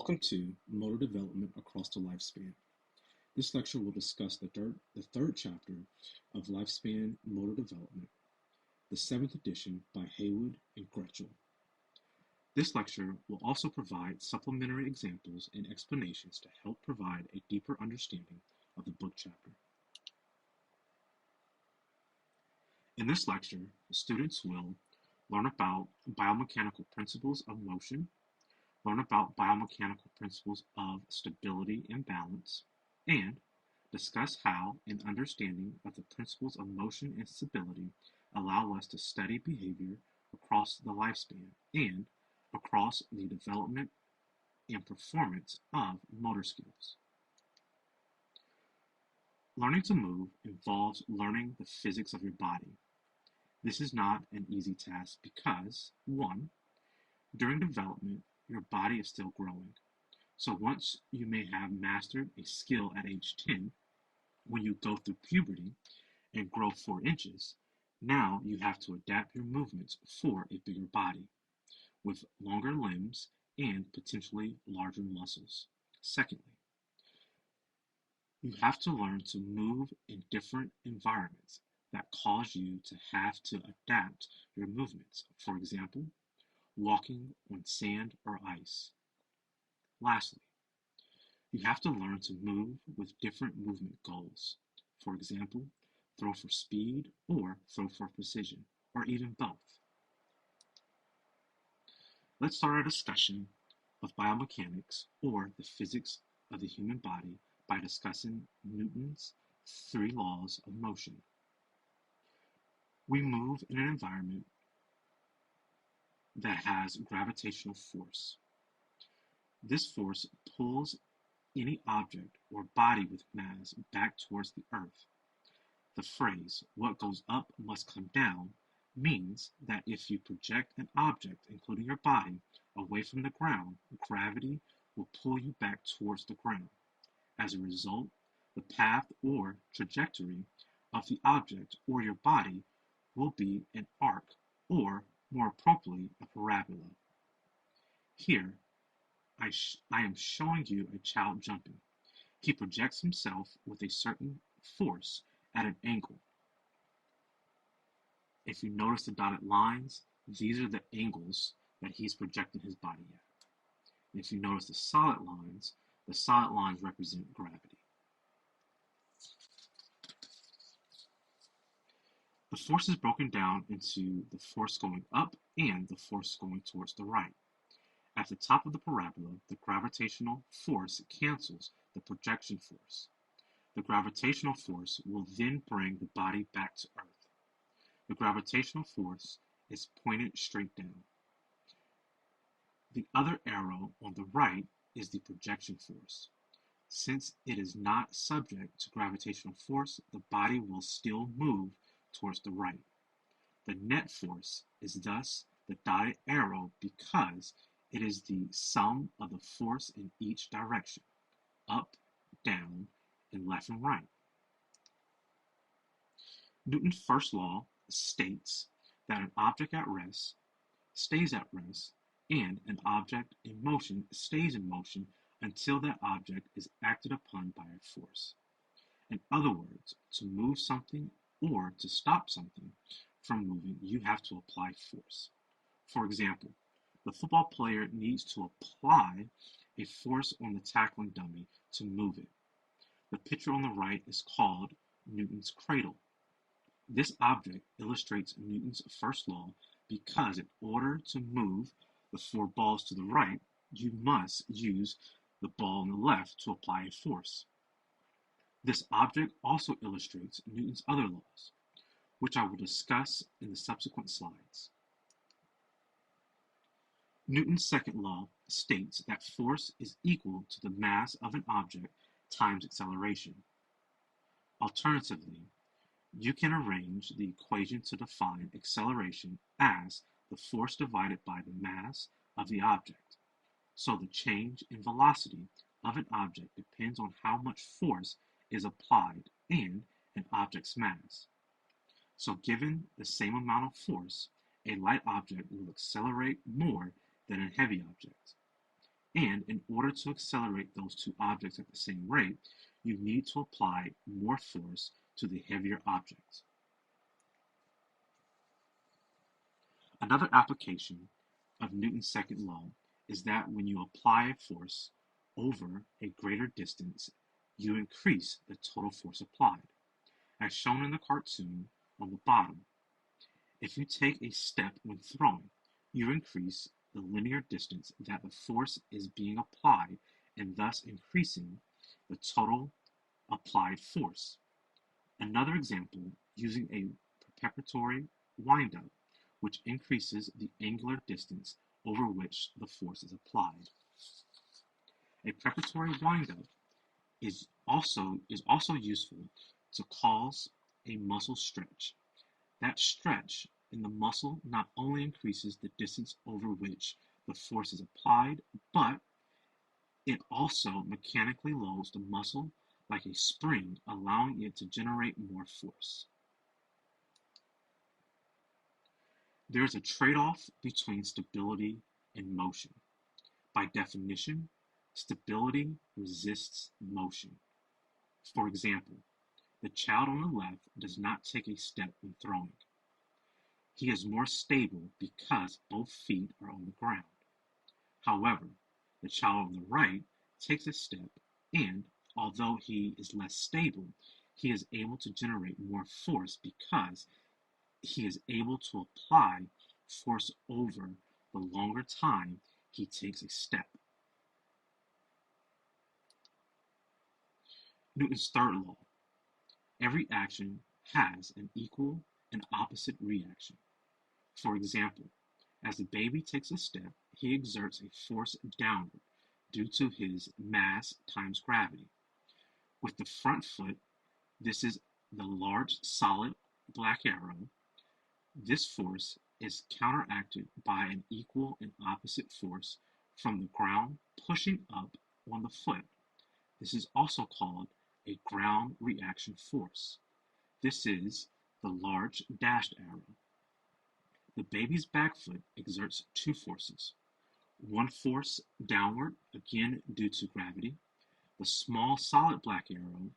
Welcome to Motor Development Across the Lifespan. This lecture will discuss the third chapter of Lifespan Motor Development, the 7th edition by Haywood and Gretchel. This lecture will also provide supplementary examples and explanations to help provide a deeper understanding of the book chapter. In this lecture, students will learn about biomechanical principles of motion, learn about biomechanical principles of stability and balance, and discuss how an understanding of the principles of motion and stability allow us to study behavior across the lifespan and across the development and performance of motor skills. Learning to move involves learning the physics of your body. This is not an easy task because, 1, during development, your body is still growing. So once you may have mastered a skill at age 10, when you go through puberty and grow 4 inches, now you have to adapt your movements for a bigger body, with longer limbs and potentially larger muscles. Secondly, you have to learn to move in different environments that cause you to have to adapt your movements. For example, walking on sand or ice. Lastly, you have to learn to move with different movement goals. For example, throw for speed or throw for precision, or even both. Let's start our discussion of biomechanics, or the physics of the human body, by discussing Newton's 3 laws of motion. We move in an environment that has gravitational force. This force pulls any object or body with mass back towards the earth. The phrase, "what goes up must come down," means that if you project an object, including your body, away from the ground, gravity will pull you back towards the ground. As a result, the path or trajectory of the object or your body will be an arc, or more appropriately, a parabola. Here, I am showing you a child jumping. He projects himself with a certain force at an angle. If you notice the dotted lines, these are the angles that he's projecting his body at. And if you notice the solid lines represent gravity. The force is broken down into the force going up and the force going towards the right. At the top of the parabola, the gravitational force cancels the projection force. The gravitational force will then bring the body back to Earth. The gravitational force is pointed straight down. The other arrow on the right is the projection force. Since it is not subject to gravitational force, the body will still move towards the right. The net force is thus the dotted arrow because it is the sum of the force in each direction, up, down, and left and right. Newton's first law states that an object at rest stays at rest, and an object in motion stays in motion until that object is acted upon by a force. In other words, to move something or to stop something from moving, you have to apply force. For example, the football player needs to apply a force on the tackling dummy to move it. The picture on the right is called Newton's cradle. This object illustrates Newton's first law because in order to move the 4 balls to the right, you must use the ball on the left to apply a force. This object also illustrates Newton's other laws, which I will discuss in the subsequent slides. Newton's second law states that force is equal to the mass of an object times acceleration. Alternatively, you can arrange the equation to define acceleration as the force divided by the mass of the object. So the change in velocity of an object depends on how much force is applied and an object's mass. So given the same amount of force, a light object will accelerate more than a heavy object. And in order to accelerate those two objects at the same rate, you need to apply more force to the heavier object. Another application of Newton's second law is that when you apply a force over a greater distance, you increase the total force applied. As shown in the cartoon on the bottom, if you take a step when throwing, you increase the linear distance that the force is being applied and thus increasing the total applied force. Another example, using a preparatory windup, which increases the angular distance over which the force is applied. A preparatory windup is also useful to cause a muscle stretch. That stretch in the muscle not only increases the distance over which the force is applied, but it also mechanically loads the muscle like a spring, allowing it to generate more force. There is a trade-off between stability and motion. By definition, stability resists motion. For example, the child on the left does not take a step when throwing. He is more stable because both feet are on the ground. However, the child on the right takes a step and, although he is less stable, he is able to generate more force because he is able to apply force over the longer time he takes a step. Newton's third law. Every action has an equal and opposite reaction. For example, as the baby takes a step, he exerts a force downward due to his mass times gravity. With the front foot, this is the large solid black arrow. This force is counteracted by an equal and opposite force from the ground pushing up on the foot. This is also called a ground reaction force. This is the large dashed arrow. The baby's back foot exerts two forces. One force downward, again due to gravity, the small solid black arrow,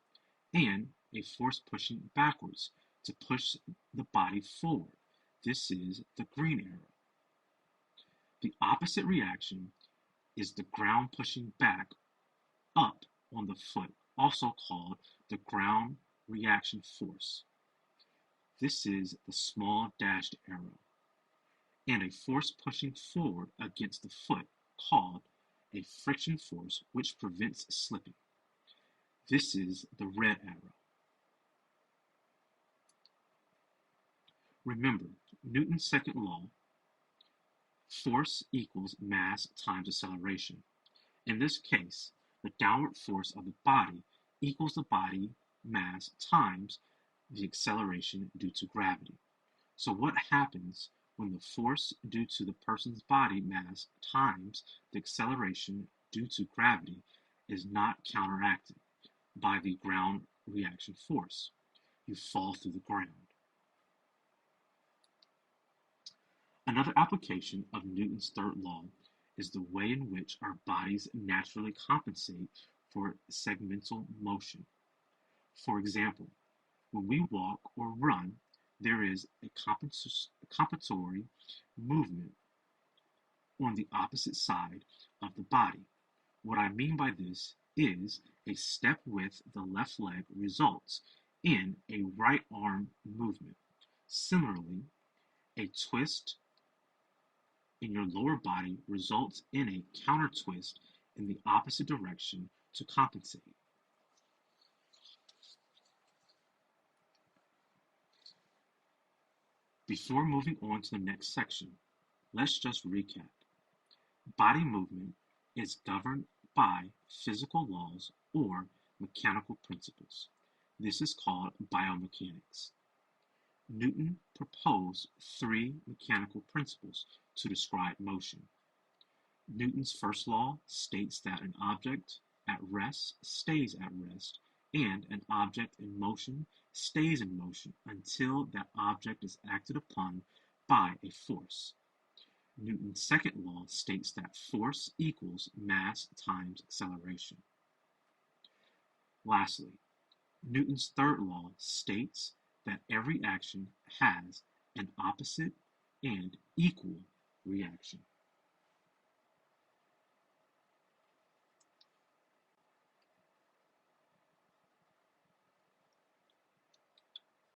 and a force pushing backwards to push the body forward. This is the green arrow. The opposite reaction is the ground pushing back up on the foot, also called the ground reaction force. This is the small dashed arrow. And a force pushing forward against the foot called a friction force which prevents slipping. This is the red arrow. Remember, Newton's second law, force equals mass times acceleration. In this case, the downward force of the body equals the body mass times the acceleration due to gravity. So what happens when the force due to the person's body mass times the acceleration due to gravity is not counteracted by the ground reaction force? You fall through the ground. Another application of Newton's third law is the way in which our bodies naturally compensate for segmental motion. For example, when we walk or run, there is a compensatory movement on the opposite side of the body. What I mean by this is a step with the left leg results in a right arm movement. Similarly, a twist in your lower body results in a counter twist in the opposite direction to compensate. Before moving on to the next section, let's just recap. Body movement is governed by physical laws or mechanical principles. This is called biomechanics. Newton proposed three mechanical principles to describe motion. Newton's first law states that an object at rest stays at rest, and an object in motion stays in motion until that object is acted upon by a force. Newton's second law states that force equals mass times acceleration. Lastly, Newton's third law states that every action has an opposite and equal reaction.